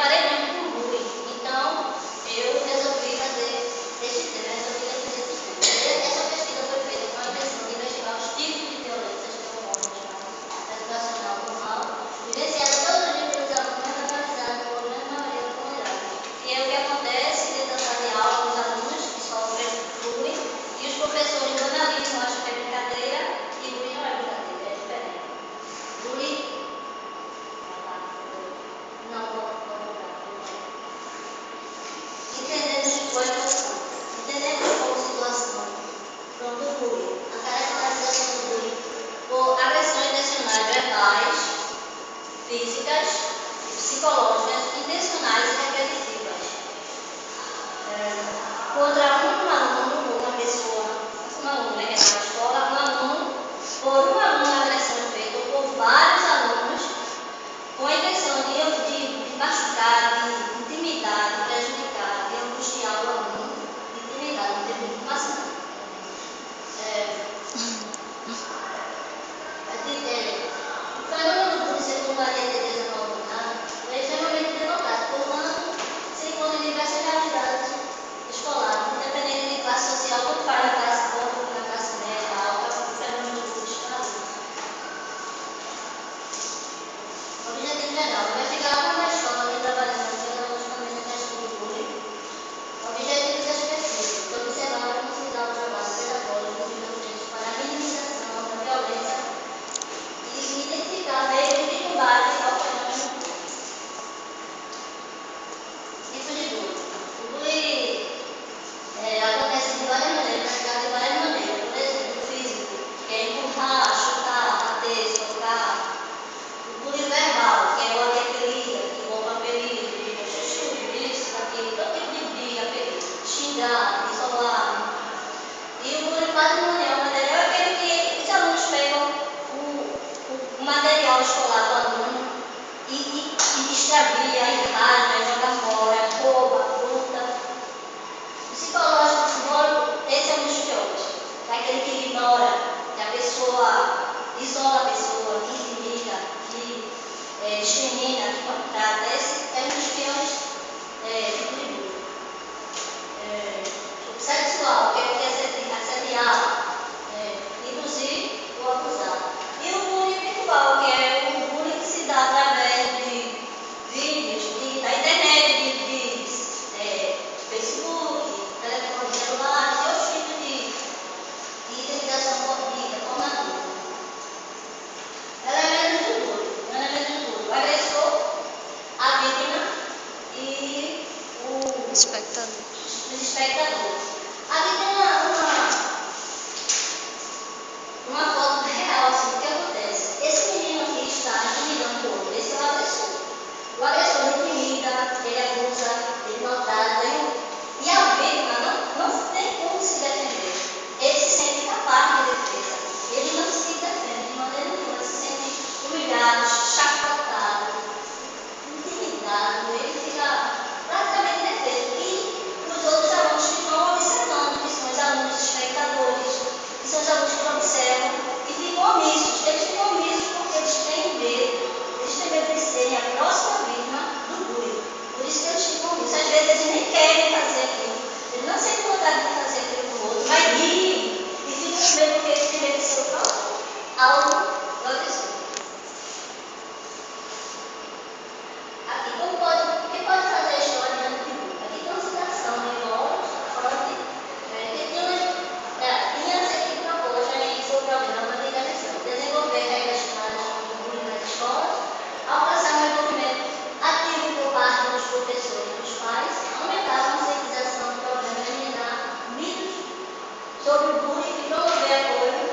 deparei muito com bullying. Então, eu resolvi fazer esse tema. Essa pesquisa foi feita com a intenção de investigar os tipos de violências que ocorrem no espaço educacional normal, vivenciada todos os níveis dos alunos, analisando o problema na maioria da comunidade. E é o que acontece dentro da sala de aula, os alunos que sofrem bullying e os professores banalizam, acham que é brincadeira, e bullying não é brincadeira, é diferente. Bullying não vou entendemos qual é a situação. Entendemos qual a situação. Pronto, o bullying. A caracterização do bullying por agressões intencionais verbais, físicas e psicológicas, intencionais e repetitivas. Contra um aluno ou uma pessoa, um aluno que está na escola, um aluno, por um aluno a agressão é feita por vários alunos com a intenção de machucar, de intimidar, de prejudicar, de angustiar o aluno, de intimidar, não tem muito mais não. O fenômeno do bullying, segundo a Lei de Defesa do Alunado, é extremamente democrático, portanto, se encontra em diversas realidades escolares, independente de classe social, como para na classe pobre, na classe média, alta, o fenômeno do bullying está ali. Objetivo geral: investigar como a escola vem trabalhando pedagogicamente a questão do bullying. Objetivos das pesquisas: observar como se dá o trabalho pedagógico desenvolvido para a minimização da violência e identificar meios de combate ao fenômeno. Tipo de bullying. O bullying acontece de várias maneiras, praticado de várias maneiras. Por exemplo, o físico, que é empurrar, chutar, bater, socar. O bullying verbal, que é o apelido, que envolve apelido, de chuchu, isso, aquilo, todo tipo de briga, apelido, xingar, isolar. E o bullying patrimonial, é aquele que os alunos pegam o material escolar do aluno e extravia, e rasga, joga fora, rouba, furta. Psicológico, simbólico, esse é um dos piores. É aquele que ignora, que a pessoa isola a pessoa, que intimida, que discrimina, que maltrata. Esse é um dos piores tipos de bullying. O sexual, que é o que é assediar, induzir ou abusar. E o bullying virtual, que é o bullying que se dá através de vídeos, da internet, de Facebook, telefone celular e outros tipos de intimidação cognita, formativa. Elementos do bullying. O agressor, a vítima e os espectadores. Aqui tem uma foto real assim, do que acontece. Esse menino aqui está intimidando o outro. Esse é o agressor. O agressor intimida, ele abusa, ele maltrata. E a vítima não tem como se defender. Ele se sente capaz de defesa. Ele não se defende de maneira nenhuma. Ele se sente humilhado, chacotado, intimidado. Ele fica praticamente indefeso. E os outros alunos ficam observando, que são os alunos espectadores, que são os alunos que observam e ficam omissos. Eles ficam omissos porque eles têm medo de serem a próxima vítima do bullying. Por isso que eles ficam omissos. Às vezes eles nem querem fazer aquilo. Eles não sentem vontade de fazer aquilo com o outro, mas riem e ficam com medo porque eles têm medo de ser o próprio alvo do agressor. Aqui, o que pode fazer a história diante de bullying? Aqui tem uma citação de Freud, que tinha a seguinte proposta em seu programa de intervenção: desenvolver regras claras sobre o bullying nas escolas, alcançar um envolvimento ativo por parte dos professores e dos pais, aumentar a conscientização do problema, eliminar mitos sobre o bullying e promover apoio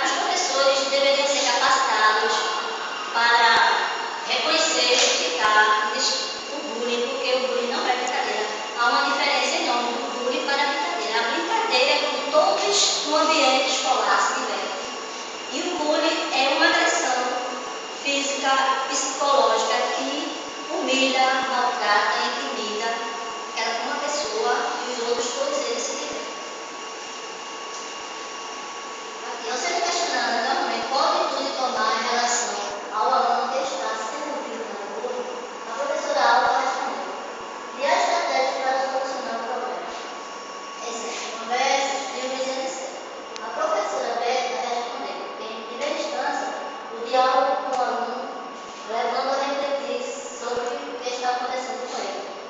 Os professores deveriam ser capacitados para reconhecer e identificar o bullying, porque o bullying não é brincadeira. Há uma diferença enorme do bullying para a brincadeira. A brincadeira é quando todos no ambiente escolar se divertem. E o bullying é uma agressão física, psicológica que humilha, maltrata, intimida uma pessoa e os outros, todos eles se divertem. Aqui, eu sempre questionando normalmente qual atitude tomar em relação ao aluno que está sendo vítima do bullying, a professora Alba respondeu: criar estratégias para solucionar o problema. Exemplo, conversas, filmes, etc. A professora Beta respondeu que, em primeira instância, o diálogo com o aluno, levando a refletir sobre o que está acontecendo com ele.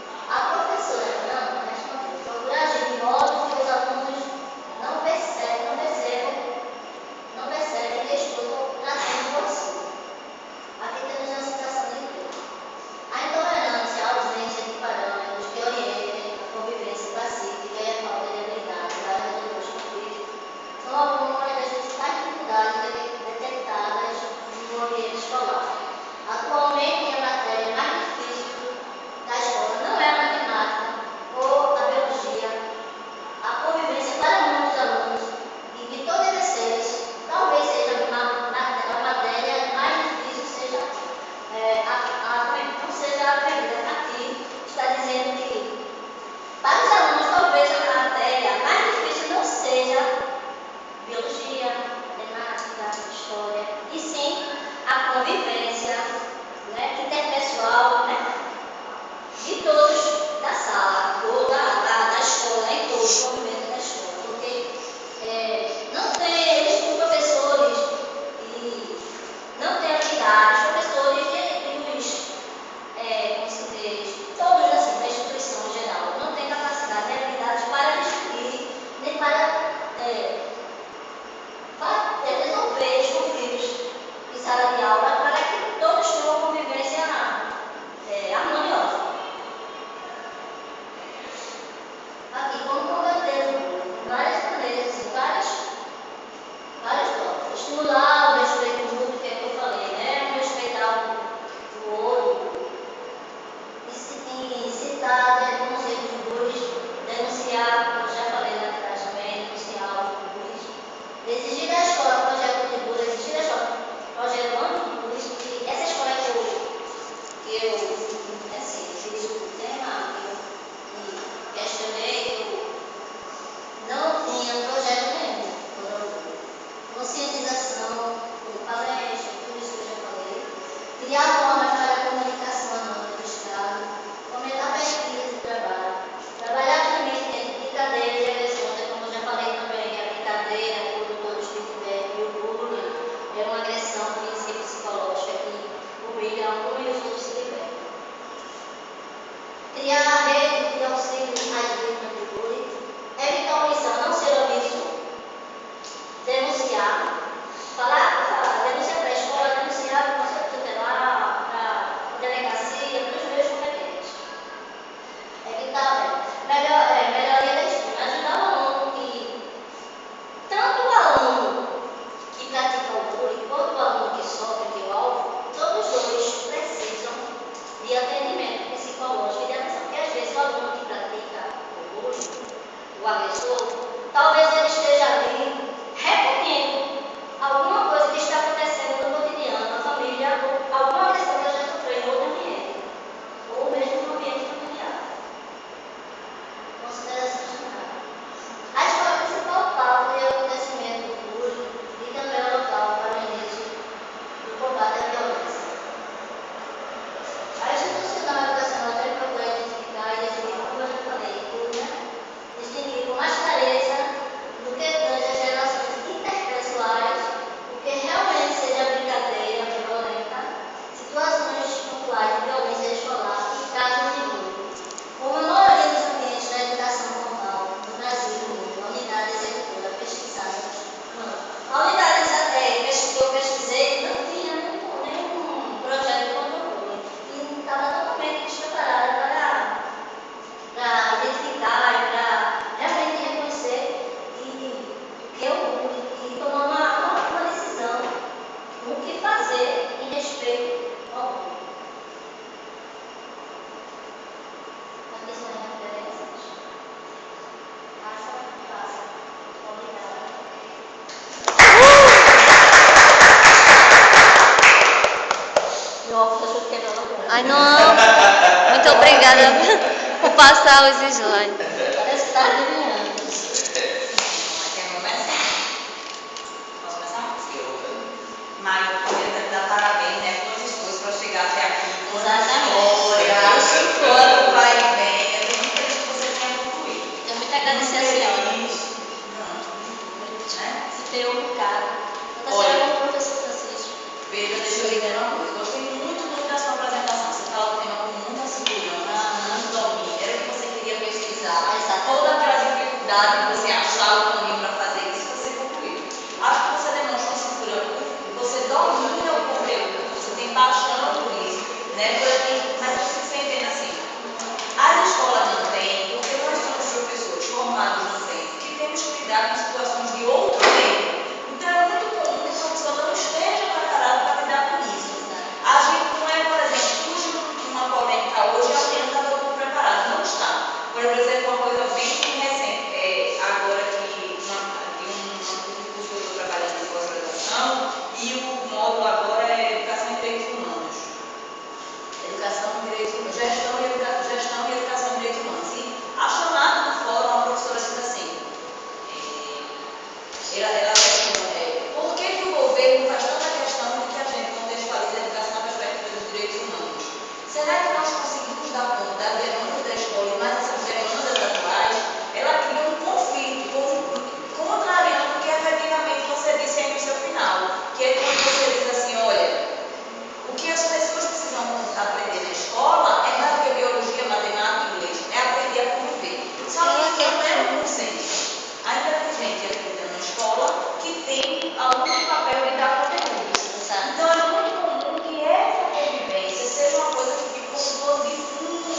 Ai, não. Muito obrigada por passar os slides. Parece que está adivinhando. Quer começar? Posso começar? Mário, primeiro quero dar parabéns, né, por todo o esforço para chegar até aqui. Exatamente. 5 anos vai e vem. Eu estou muito feliz que você tenha concluído. Eu muito agradecer a senhora. Né? Se ter um bocado. Eu estou sendo como professor Francisco. Veja, deixa eu lhe dizer uma coisa. Gostei muito da sua apresentação. Você fala do tema com muita segurança, muito domínio. Era o que você queria pesquisar. Todas aquelas dificuldades que você achava o caminho para fazer isso, você concluiu. Acho que você demonstrou segurança. Você domina o conteúdo. Você tem paixão por isso. Né? Mas eu fico entendendo assim. As escolas não têm, porque nós somos professores formados no tempo, que temos que lidar com situações de outro tempo. Então é muito comum que o professor não esteja preparado para lidar com isso. A gente não é, por exemplo, surge uma polêmica hoje e amanhã está todo mundo preparado. Não está. Por exemplo, uma coisa bem recente, agora que um curso que eu estou trabalhando em pós-graduação e o módulo agora é Educação e Direitos Humanos. Gestão e Educação e Direitos Humanos. E a chamada do fórum, a professora diz assim, ela por que o governo faz tanta questão de que a gente contextualize a educação na perspectiva dos direitos humanos? Será que nós conseguimos dar conta das demandas da escola e mais essas demandas atuais? Ela cria um conflito, contrariando o que efetivamente você disse aí no seu final, que é quando você diz assim, olha, o que as pessoas precisam aprender na escola é mais do que biologia, matemática e inglês, é aprender a conviver. Só que isso não é um consenso. Ainda tem gente acreditando na escola que tem algum papel de dar conteúdos. Então é muito comum que essa convivência seja uma coisa que fica como de fundo,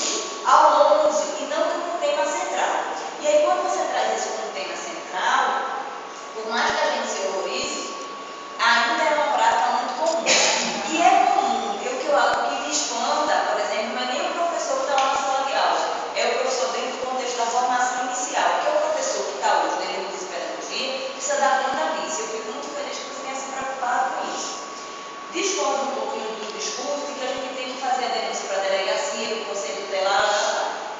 ao longe, e não como um tema central. E aí quando você traz isso como um tema central, por mais que a gente se horrorize, ainda é uma prática muito comum. E é comum, o que me espanta, por exemplo, não é nem o professor que está lá na sala de aula, é o professor dentro do contexto da formação inicial, porque o professor que está hoje dentro do curso de pedagogia precisa dar conta disso. Eu fico muito feliz que você tenha se preocupado com isso. Discordo um pouquinho do discurso de que a gente tem que fazer a denúncia para a delegacia, para o conselho tutelar.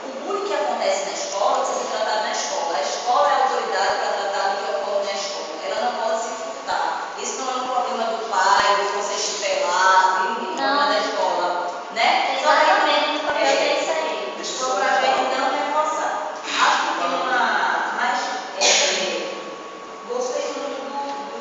O bullying que acontece na escola precisa ser tratado na escola. A escola é a autoridade para tratar do que ocorre na escola. Ela não pode se furtar. Isso não é um problema do pai, do conselho tutelar, do problema da escola. Né? Exatamente, o papel é isso aí. Só para a gente não reforçar. Acho que tem uma. Mas gostei muito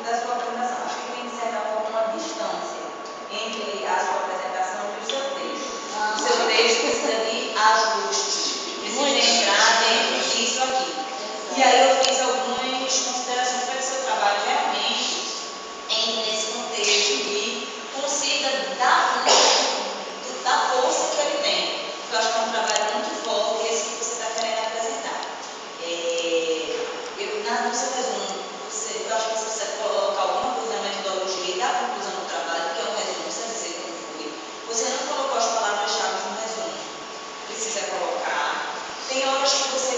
da sua apresentação. Acho que tem, de certa forma, uma distância entre a sua apresentação e o seu texto. O seu texto precisa de ajuste, precisa entrar dentro disso aqui. E aí eu fiz algumas considerações para que o seu trabalho realmente entre nesse contexto e consiga dar da força que ele tem. Eu acho que é um trabalho muito forte esse que você está querendo apresentar. No seu resumo, eu acho que você precisa colocar alguma coisa na metodologia e dar conclusão do trabalho, porque é um resumo, precisa dizer como foi. Você não colocou as palavras-chave no resumo. Precisa colocar. Tem horas que você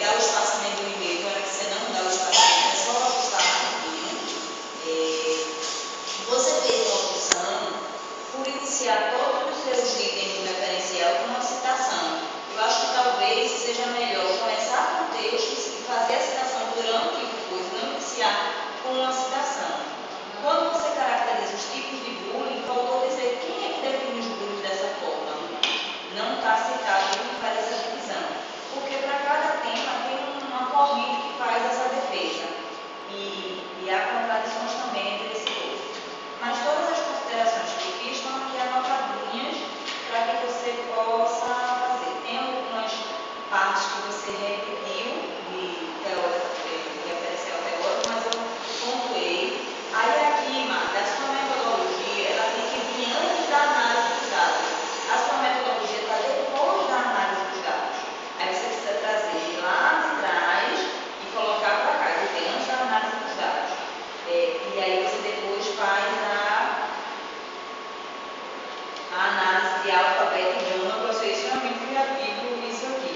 dá o espaçamento do e-mail, tem hora que você não dá o espaçamento, é só ajustar rapidinho. Você fez uma opção por iniciar todos os seus itens do referencial com uma citação. Eu acho que talvez seja melhor começar com o texto e fazer a citação durante o curso, não iniciar com uma citação. Quando você caracteriza os tipos de bullying, faltou dizer quem é que define os bullying dessa forma. Não está citado como faz essa divisão. Porque para cada tema tem uma corrente que faz essa defesa. E há contradições também entre esse dois. Mas todas as considerações que eu fiz estão aqui anotadinhas para que você possa fazer. Tem algumas partes que você repetiu de referencial teórico, mas eu pontuei. Aí aqui, Marta, a sua metodologia, ela tem que vir antes da análise dos dados. A sua metodologia está depois da análise dos dados. Aí você precisa trazer lá de trás e colocar para cá. Ele tem antes da análise dos dados. E aí você depois faz a análise de alfa, beta e gama, para ser extremamente criativo isso aqui.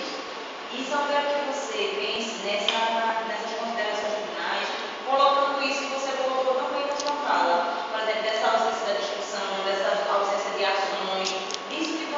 E só quero que você pense nessas considerações finais, colocando isso que você colocou também na sua fala. Por exemplo, dessa ausência da discussão, dessa ausência de ações, isso que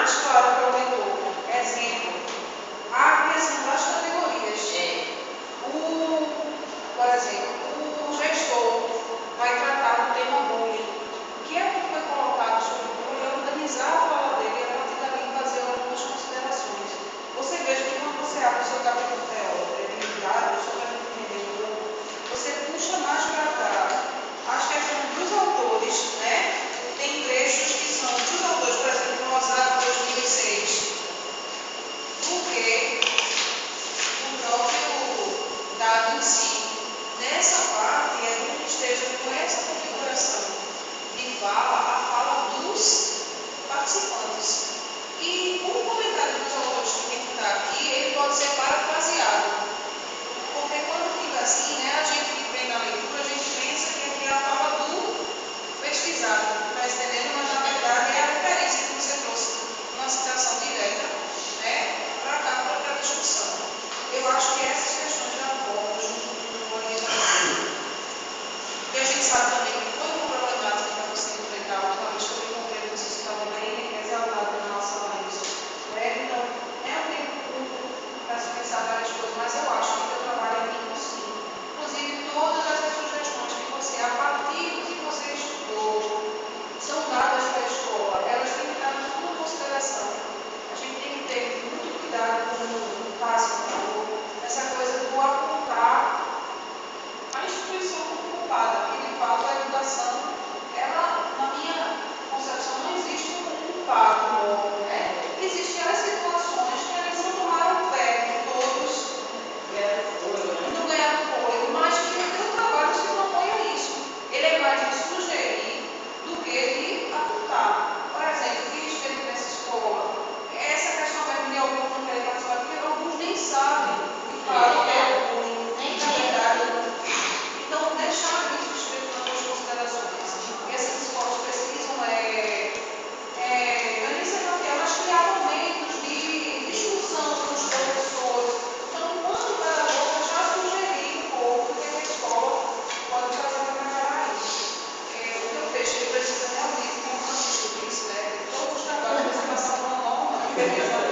mais claro para o leitor. Exemplo, a criação das categorias. Por exemplo, o gestor vai tratar do tema bullying. O que é que foi colocado sobre o bullying? Organizar a fala dele e a partir dali fazer algumas considerações. Você veja que quando você abre o seu capítulo teórico, o seu capítulo entendedor, você puxa mais para cá as questões dos autores, né? Tem trechos que são dos autores, por exemplo, Mozart 2006, do que o próprio dado em si. Nessa parte, é bom que esteja com essa configuração de fala, a fala dos participantes. E o comentário dos autores que tem que estar aqui, ele pode ser parafraseado. Porque quando fica assim, né, a gente que vem na leitura, a gente pensa que aqui é a fala do pesquisado, está entendendo? Mas na verdade é a referência que você trouxe, uma citação direta, né, para cá, para a discussão. Eu acho que essas questões já abordam junto com o orientador. E a gente sabe também que foi uma problemática que está conseguindo enfrentar ultimamente, que eu me comprei, vocês estavam bem exaltados em relação a isso. Né? Então, é um tempo curto para se pensar várias coisas, mas eu acho que o teu trabalho é bem possível. Inclusive, todas essas sugestões que você, a partir do que você estudou, são dadas para a escola, elas têm que estar tudo em consideração. A gente tem que ter muito cuidado com o passo, essa coisa do apontar a instituição como culpada, porque de fato a educação, ela, na minha concepção, não existe um culpado, né? Existem as situações que eles não tomaram pé de todos, não ganharam apoio, mas que o teu trabalho se propõe a isso. Ele é mais de sugerir do que de apontar. Por exemplo, quem esteve nessa escola, essa questão mesmo de alguns não querem participar, porque alguns nem sabem, de fato, o que é bullying, na verdade. Então, deixar isso escrito nas suas considerações. E essas escolas precisam, eu nem sei o que é, mas criar momentos de discussão com os professores. Então, quando o pedagogo já sugerir um pouco o que a escola pode fazer para melhorar isso. O teu texto ele precisa realmente, como o Francisco disse, né, todos os trabalhos você passar por uma norma de revisão